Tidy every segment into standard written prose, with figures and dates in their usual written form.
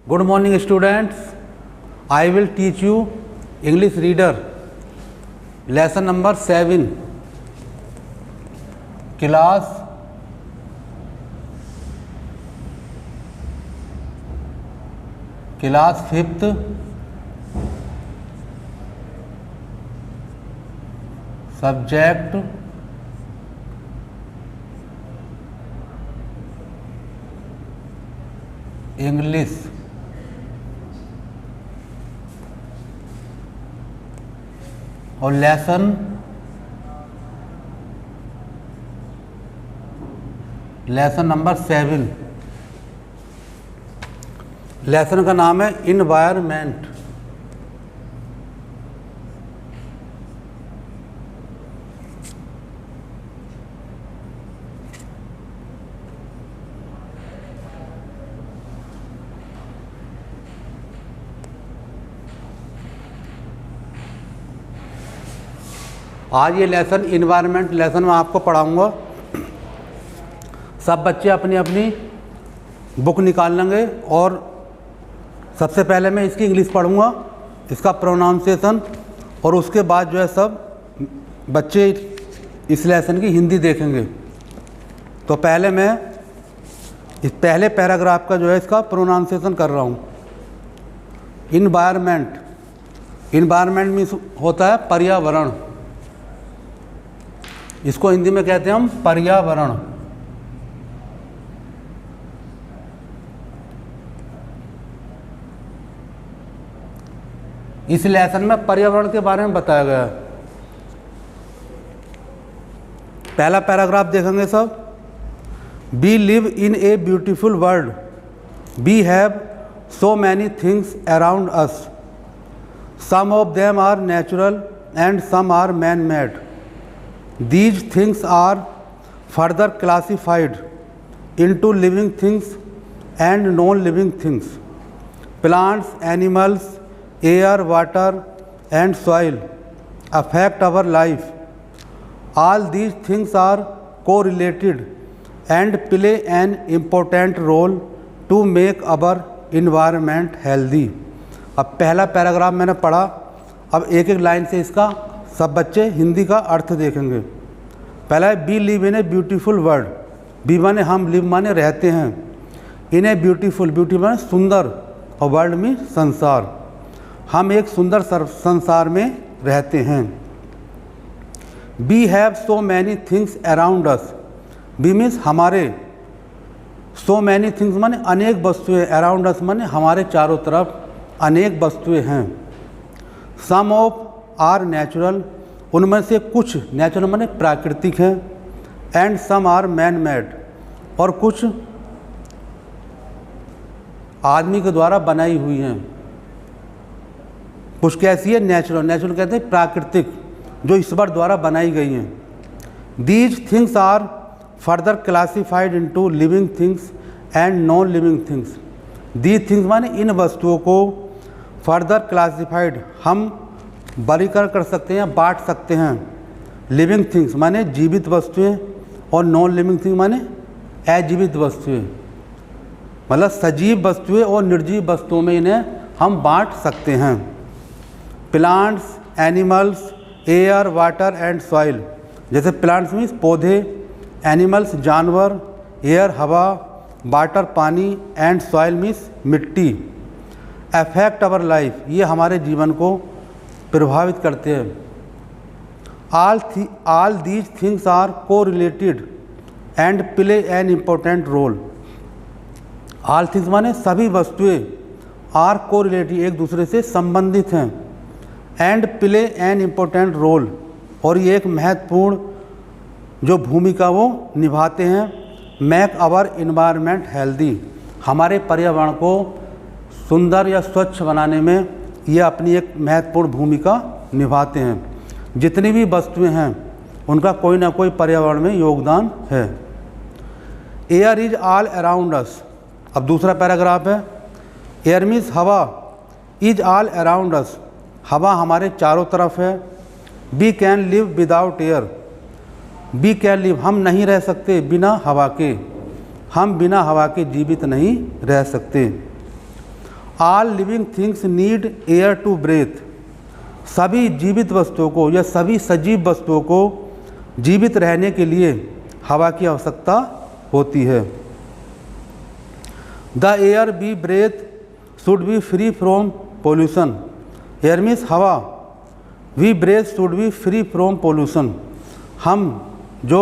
Good morning students. I will teach you English reader lesson number 7 class 5th subject English। और lesson number 7। Lesson का नाम है environment. आज ये lesson environment lesson में आपको पढ़ाऊँगा। सब बच्चे अपनी अपनी बुक निकाल लेंगे और सबसे पहले मैं इसकी इंग्लिश पढ़ूँगा, इसका प्रोनाउंसिएशन, और उसके बाद जो है सब बच्चे इस लेसन की हिंदी देखेंगे। तो पहले मैं इस पहले पैराग्राफ का जो है इसका प्रोनाउंसिएशन कर रहा हूँ। इन्वायरमेंट मीन्स होता है पर्यावरण। इसको हिंदी में कहते हैं हम पर्यावरण। इस लेसन में पर्यावरण के बारे में बताया गया है। पहला पैराग्राफ देखेंगे सब। We live in a beautiful world, we have so many things around us, some of them are natural and some are man made. These things are further classified into living things and non-living things. Plants, animals, air, water and soil affect our life. All these things are correlated and play an important role to make our environment healthy. अब पहला paragraph मैंने पढ़ा। अब एक एक line से इसका सब बच्चे हिंदी का अर्थ देखेंगे। पहला है we live in a beautiful world. We माने हम, लिव माने रहते हैं। इन ए ब्यूटीफुल, ब्यूटी माने सुंदर, और वर्ल्ड में संसार। हम एक सुंदर संसार में रहते हैं। We have so many things around us. We means हमारे, सो मैनी थिंग्स माने अनेक वस्तुएं, अराउंड अस माने हमारे चारों तरफ अनेक वस्तुएं हैं। सम ऑफ आर नेचुरल, उनमें से कुछ नेचुरल माने प्राकृतिक हैं। And some are man made, और कुछ आदमी के द्वारा बनाई हुई हैं। कुछ कैसी है? नेचुरल। नेचुरल कहते हैं प्राकृतिक, जो ईश्वर द्वारा बनाई गई हैं। These things are further classified into living things and non living things. These things माने इन वस्तुओं को फर्दर क्लासिफाइड हम वर्गीकरण कर सकते हैं, बांट सकते हैं। लिविंग थिंग्स माने जीवित वस्तुएं, और नॉन लिविंग थिंग्स माने अजीवित वस्तुएं। मतलब सजीव वस्तुएं और निर्जीव वस्तुओं में इन्हें हम बांट सकते हैं। Plants, animals, air, water and soil. जैसे प्लांट्स मीन्स पौधे, एनिमल्स जानवर, एयर हवा, वाटर पानी, एंड सॉइल मीन्स मिट्टी। अफेक्ट आवर लाइफ, ये हमारे जीवन को प्रभावित करते हैं। All these things are correlated and play an important role. All things means सभी वस्तुएं, आर को रिलेटेड एक दूसरे से संबंधित हैं, and play an important role, और ये एक महत्वपूर्ण जो भूमिका वो निभाते हैं। मेक आवर इन्वायरमेंट हेल्दी, हमारे पर्यावरण को सुंदर या स्वच्छ बनाने में ये अपनी एक महत्वपूर्ण भूमिका निभाते हैं। जितनी भी वस्तुएं हैं उनका कोई ना कोई पर्यावरण में योगदान है। Air is all around us. अब दूसरा पैराग्राफ है। एयर मीन्स हवा, इज ऑल अराउंड अस, हवा हमारे चारों तरफ है। We can live without air, we can live हम नहीं रह सकते बिना हवा के, हम बिना हवा के जीवित नहीं रह सकते। All living things need air to breathe. सभी जीवित वस्तुओं को या सभी सजीव वस्तुओं को जीवित रहने के लिए हवा की आवश्यकता होती है। The air we breathe should be free from pollution. Air means हवा, we breathe should be free from pollution. हम जो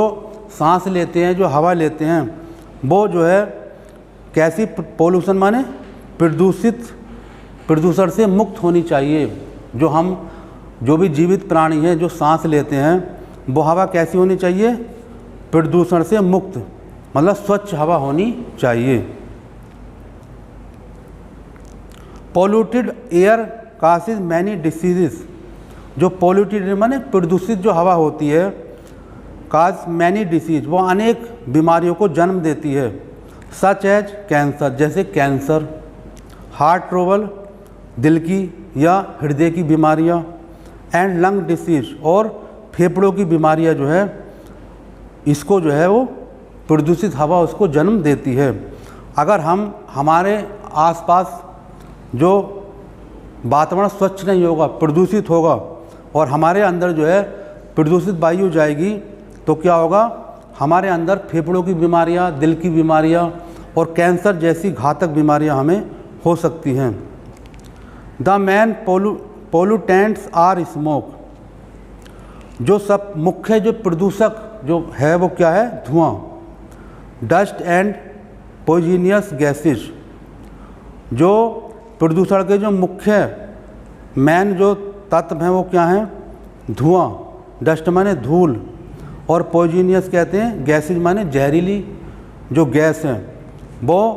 सांस लेते हैं, जो हवा लेते हैं, वो जो है कैसी पोल्यूशन माने प्रदूषण से मुक्त होनी चाहिए। जो भी जीवित प्राणी हैं जो सांस लेते हैं वो हवा कैसी होनी चाहिए, प्रदूषण से मुक्त, मतलब स्वच्छ हवा होनी चाहिए। Polluted air causes many diseases. जो पॉल्यूटेड माने प्रदूषित जो हवा होती है, काज मैनी डिसीज, वो अनेक बीमारियों को जन्म देती है। सच एज कैंसर, जैसे कैंसर, हार्ट ट्रबल, दिल की या हृदय की बीमारियां, एंड लंग डिसीज, और फेफड़ों की बीमारियां जो है इसको जो है वो प्रदूषित हवा उसको जन्म देती है। अगर हम हमारे आसपास जो वातावरण स्वच्छ नहीं होगा, प्रदूषित होगा, और हमारे अंदर जो है प्रदूषित वायु जाएगी, तो क्या होगा, हमारे अंदर फेफड़ों की बीमारियां, दिल की बीमारियां और कैंसर जैसी घातक बीमारियां हमें हो सकती हैं। The main pollutants are smoke. जो सब मुख्य जो प्रदूषक जो है वो क्या है, धुआं, डस्ट एंड पॉइजनियस गैसेज। जो प्रदूषण के जो मुख्य मेन जो तत्व हैं वो क्या हैं, धुआं, डस्ट माने धूल, और पॉइजनियस कहते हैं गैसेज माने जहरीली जो गैस हैं, वो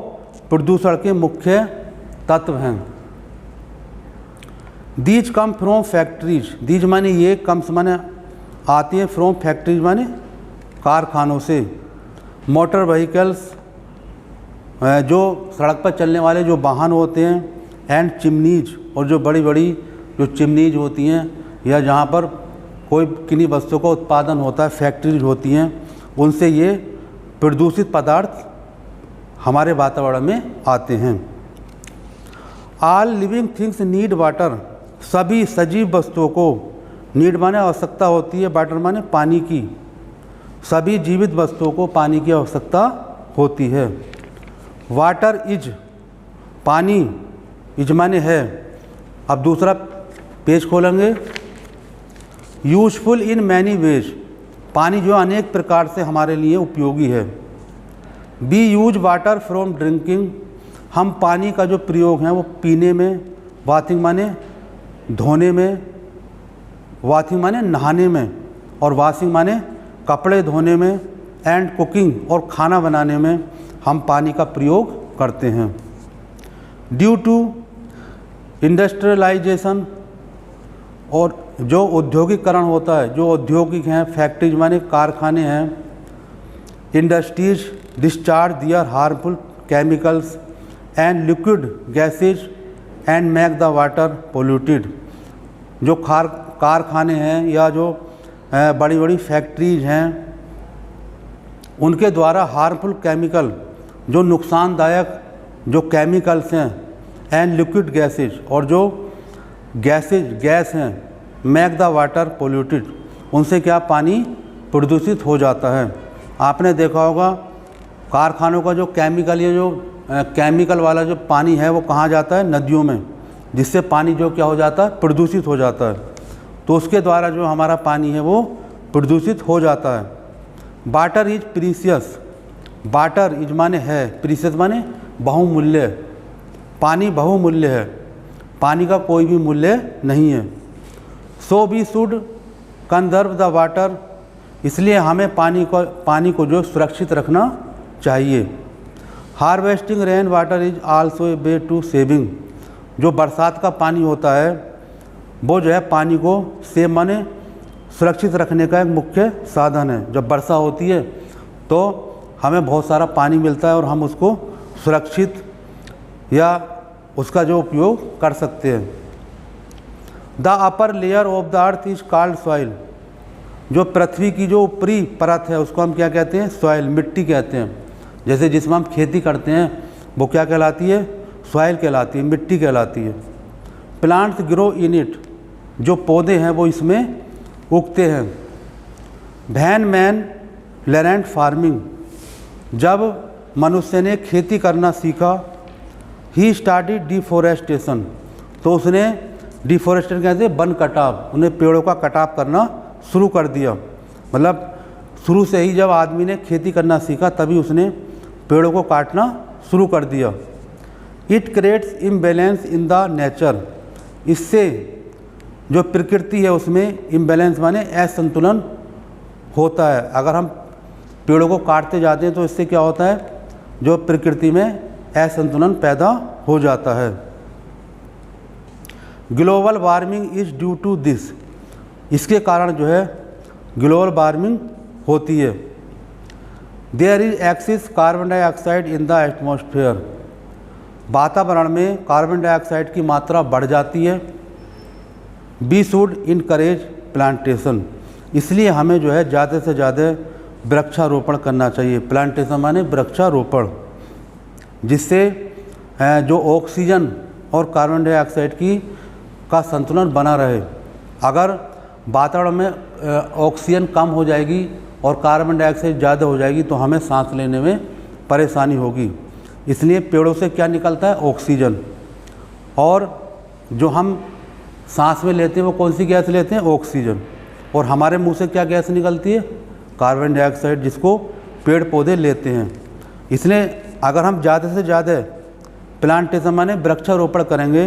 प्रदूषण के मुख्य तत्व हैं। These come from factories. These माने ये, कम्स माने आती हैं, फ्रॉम फैक्ट्रीज माने कारखानों से। मोटर व्हीकल्स, जो सड़क पर चलने वाले जो वाहन होते हैं, एंड चिमनीज, और जो बड़ी बड़ी जो चिमनीज होती हैं या जहाँ पर कोई किन्हीं वस्तुओं का उत्पादन होता है, फैक्ट्रीज होती हैं, उनसे ये प्रदूषित पदार्थ हमारे वातावरण में आते हैं। All living things need water. सभी सजीव वस्तुओं को, नीड माने आवश्यकता होती है, वाटर माने पानी की। सभी जीवित वस्तुओं को पानी की आवश्यकता होती है। वाटर इज, पानी, इज माने है। अब दूसरा पेज खोलेंगे। Useful in many ways. पानी जो अनेक प्रकार से हमारे लिए उपयोगी है। We use water from drinking. हम पानी का जो प्रयोग है वो पीने में, बाथिंग माने धोने में, वाथिंग माने नहाने में, और वॉशिंग माने कपड़े धोने में, एंड कुकिंग और खाना बनाने में हम पानी का प्रयोग करते हैं। ड्यू टू इंडस्ट्रियलाइजेशन, और जो औद्योगिकरण होता है, जो औद्योगिक हैं, फैक्ट्रीज माने कारखाने हैं, industries discharge their harmful chemicals and liquid gases and make the water polluted. जो कारखाने हैं या जो बड़ी बड़ी फैक्ट्रीज हैं, उनके द्वारा हार्मफुल केमिकल, जो नुकसानदायक जो केमिकल्स हैं, एंड लिक्विड गैसेज, और जो गैस हैं, मेक द वाटर पोल्यूटेड, उनसे क्या पानी प्रदूषित हो जाता है। आपने देखा होगा कारखानों का जो केमिकल, ये जो केमिकल वाला जो पानी है वो कहाँ जाता है, नदियों में, जिससे पानी जो क्या हो जाता है, प्रदूषित हो जाता है। तो उसके द्वारा जो हमारा पानी है वो प्रदूषित हो जाता है। Water is precious. Water is माने है, प्रीशियस माने बहुमूल्य। पानी बहुमूल्य है, पानी का कोई भी मूल्य नहीं है। So we should conserve the water. इसलिए हमें पानी को जो सुरक्षित रखना चाहिए। Harvesting rain water is also a way to saving. जो बरसात का पानी होता है वो जो है पानी को सेव माने सुरक्षित रखने का एक मुख्य साधन है। जब वर्षा होती है तो हमें बहुत सारा पानी मिलता है और हम उसको सुरक्षित या उसका जो उपयोग कर सकते हैं। The upper layer of the earth is called soil. जो पृथ्वी की जो ऊपरी परत है उसको हम क्या कहते हैं, सॉइल, मिट्टी कहते हैं। जैसे जिसमें हम खेती करते हैं वो क्या कहलाती है, सॉइल कहलाती है, मिट्टी कहलाती है। प्लांट्स ग्रो इन इट, जो पौधे हैं वो इसमें उगते हैं। वैन मैन लर्नड फार्मिंग, जब मनुष्य ने खेती करना सीखा। ही स्टार्टेड डिफोरेस्टेशन, तो उसने डिफोरेस्टेशन कहते हैं वन कटाव, उन्हें पेड़ों का कटाव करना शुरू कर दिया। मतलब शुरू से ही जब आदमी ने खेती करना सीखा तभी उसने पेड़ों को काटना शुरू कर दिया। It creates imbalance in the nature, इससे जो प्रकृति है उसमें इम्बैलेंस माने असंतुलन होता है। अगर हम पेड़ों को काटते जाते हैं तो इससे क्या होता है, जो प्रकृति में असंतुलन पैदा हो जाता है। Global warming is due to this, इसके कारण जो है ग्लोबल वार्मिंग होती है। There is excess carbon dioxide in the atmosphere, वातावरण में कार्बन डाइऑक्साइड की मात्रा बढ़ जाती है। वी शुड इनकरेज प्लांटेशन, इसलिए हमें जो है ज़्यादा से ज़्यादा वृक्षारोपण करना चाहिए। प्लांटेशन माने वृक्षारोपण, जिससे जो ऑक्सीजन और कार्बन डाइऑक्साइड का संतुलन बना रहे। अगर वातावरण में ऑक्सीजन कम हो जाएगी और कार्बन डाइऑक्साइड ज़्यादा हो जाएगी तो हमें सांस लेने में परेशानी होगी। इसलिए पेड़ों से क्या निकलता है, ऑक्सीजन, और जो हम सांस में लेते हैं वो कौन सी गैस लेते हैं, ऑक्सीजन। और हमारे मुंह से क्या गैस निकलती है, कार्बन डाइऑक्साइड, जिसको पेड़ पौधे लेते हैं। इसलिए अगर हम ज़्यादा से ज़्यादा प्लांटेशन माने वृक्षारोपण करेंगे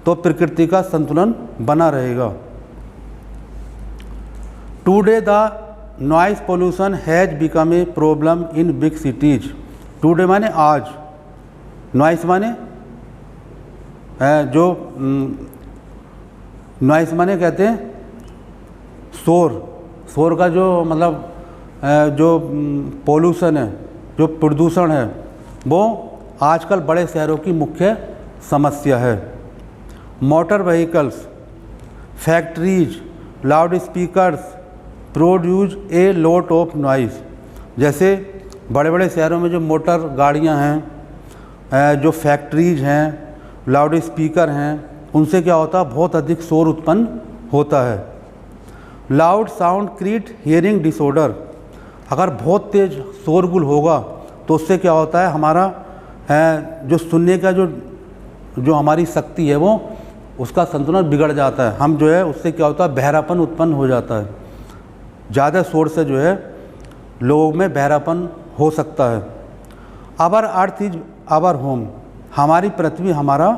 तो प्रकृति का संतुलन बना रहेगा। Today the noise pollution has become a problem in big cities. Today माने आज, नॉइस माने जो नॉइस माने कहते हैं शोर का जो मतलब जो पोल्यूशन है, जो प्रदूषण है, वो आजकल बड़े शहरों की मुख्य समस्या है। Motor vehicles, factories, loud speakers produce a lot of noise. जैसे बड़े बड़े शहरों में जो मोटर गाड़ियां हैं, जो फैक्ट्रीज हैं, लाउड स्पीकर हैं, उनसे क्या होता है, बहुत अधिक शोर उत्पन्न होता है। Loud sound create hearing disorder, अगर बहुत तेज शोरगुल होगा तो उससे क्या होता है, हमारा जो सुनने का जो हमारी शक्ति है वो उसका संतुलन बिगड़ जाता है। हम जो है उससे क्या होता है, बहरापन उत्पन्न हो जाता है। ज़्यादा शोर से जो है लोगों में बहरापन हो सकता है। Our earth is our home, हमारी पृथ्वी हमारा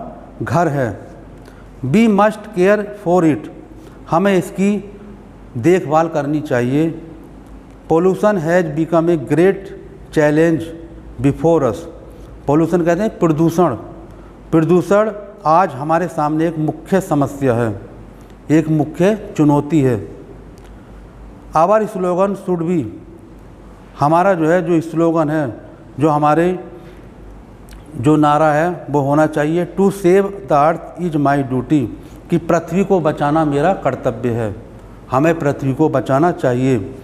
घर है। We must care for it, हमें इसकी देखभाल करनी चाहिए। Pollution has become a great challenge before us, pollution कहते हैं प्रदूषण आज हमारे सामने एक मुख्य समस्या है, एक मुख्य चुनौती है। आवर स्लोगन शुड बी, हमारा जो है जो स्लोगन है, जो हमारे जो नारा है वो होना चाहिए, to save the earth is my duty, कि पृथ्वी को बचाना मेरा कर्तव्य है। हमें पृथ्वी को बचाना चाहिए।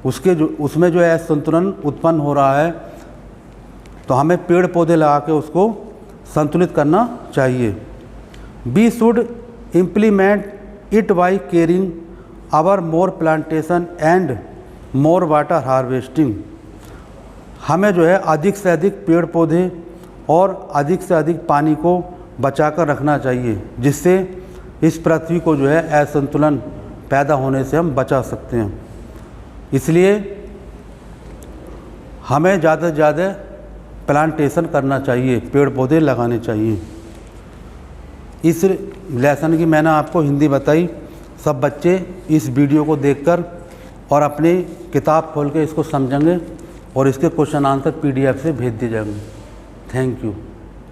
उसमें जो है संतुलन उत्पन्न हो रहा है तो हमें पेड़ पौधे लगा के उसको संतुलित करना चाहिए। We should implement it by caring our more plantation and more water harvesting, हमें जो है अधिक से अधिक पेड़ पौधे और अधिक से अधिक पानी को बचाकर रखना चाहिए, जिससे इस पृथ्वी को जो है असंतुलन पैदा होने से हम बचा सकते हैं। इसलिए हमें ज़्यादा से ज़्यादा प्लांटेशन करना चाहिए, पेड़ पौधे लगाने चाहिए। इस लेसन की मैंने आपको हिंदी बताई। सब बच्चे इस वीडियो को देखकर और अपनी किताब खोल के इसको समझेंगे और इसके क्वेश्चन आंसर PDF से भेज दिए जाएंगे। Thank you.